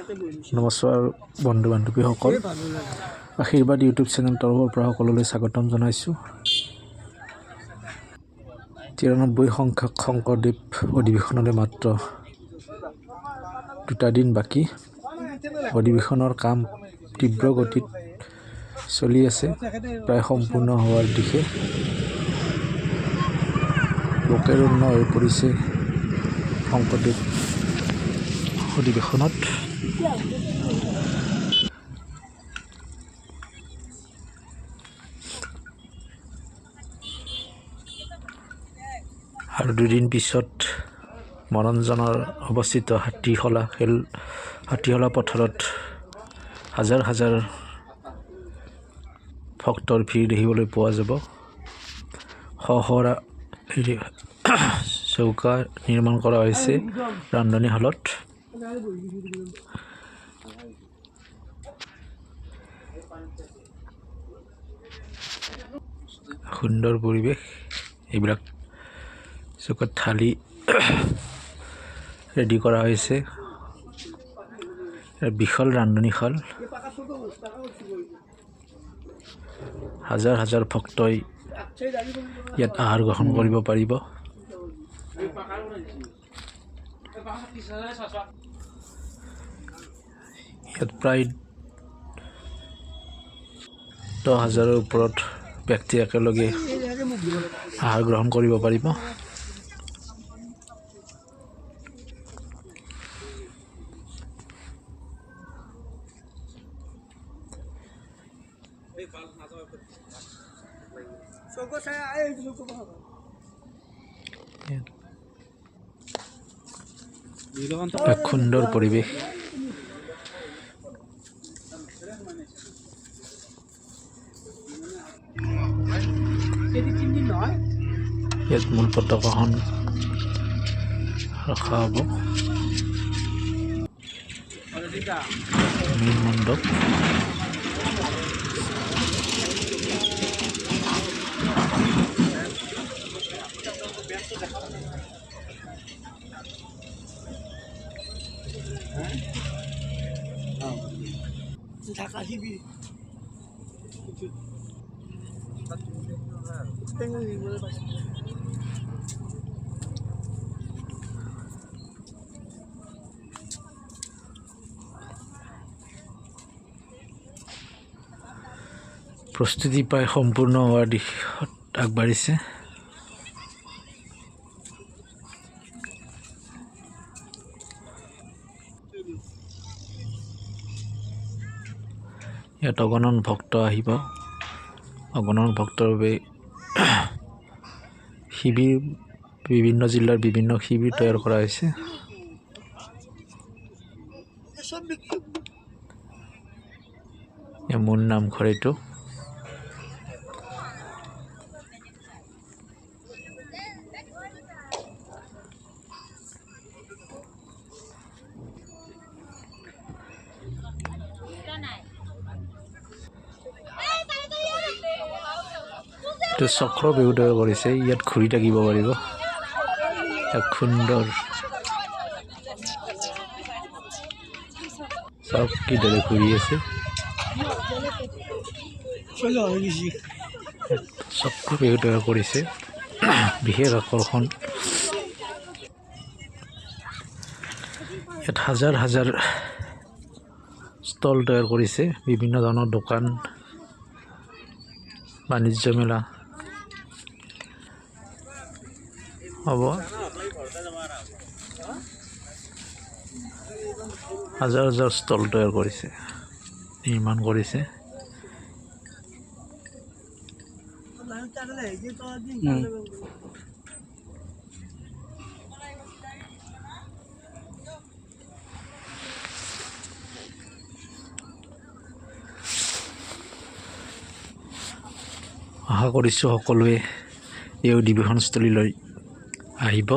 নমস্কাৰ বন্ধু বান্ধৱীসকল, আশীৰ্বাদ ইউটিউব চেনেল তৰফৰ পৰা সকলোলৈ স্বাগতম জনাইছোঁ। 93 সংখ্যক শংকৰদেৱ অধিৱেশনলৈ মাত্ৰ 2 দিন বাকী। অধিৱেশনৰ কাম তীব্ৰ গতিত চলি আছে, প্ৰায় সম্পূৰ্ণ হোৱাৰ দিশে। লোকেৰণ্য হৈ পৰিছে শংকৰদেৱ অধিৱেশনত। আৰু 2 দিন পিছত মনোৰঞ্জনৰ অৱস্থিত হাতীহলা পথাৰত হাজাৰ হাজাৰ ভক্তৰ ভিৰ দেখিবলৈ পোৱা যাব। চৌকা নিৰ্মাণ কৰা হৈছে ৰান্ধনীশালত। সুন্দৰ পৰিৱেশ, এইবিলাক চৌকাত থালি ৰেডি কৰা হৈছে। বিশাল ৰান্ধনীশাল, হাজাৰ হাজাৰ ভক্তই ইয়াত আহাৰ গ্ৰহণ কৰিব পাৰিব। ইয়াত প্ৰায় 10,000ৰ ওপৰত ব্যক্তি একেলগে আহাৰ গ্ৰহণ কৰিব পাৰিব। এক সুন্দৰ পৰিৱেশ। ইয়াত মূল পতাকাখন ৰখা হ'ব। মেইন মণ্ডপ, প্ৰস্তুতি প্ৰায় সম্পূৰ্ণ হোৱাৰ দিশত আগবাঢ়িছে। ইয়াত অগণন ভক্ত আহিব। অগণন ভক্তৰ বাবে শিবিৰ, বিভিন্ন জিলাৰ বিভিন্ন শিবিৰ তৈয়াৰ কৰা হৈছে। মূল নামঘৰ এইটো। চক্ৰ বিহু তৈয়াৰ কৰিছে, ইয়াত ঘূৰি থাকিব পাৰিব। এক সুন্দৰ, চাওক কিদৰে ঘূৰি আছে। চক্ৰ বিহু তৈয়াৰ কৰিছে, বিশেষ আকৰ্ষণ। ইয়াত হাজাৰ হাজাৰ ষ্টল তৈয়াৰ কৰিছে, বিভিন্ন ধৰণৰ দোকান, বাণিজ্য মেলা হ'ব। হাজাৰ হাজাৰ ষ্টল তৈয়াৰ কৰিছে, নিৰ্মাণ কৰিছে। আশা কৰিছোঁ সকলোৱে এই অধিৱেশনস্থলীলৈ আহিব।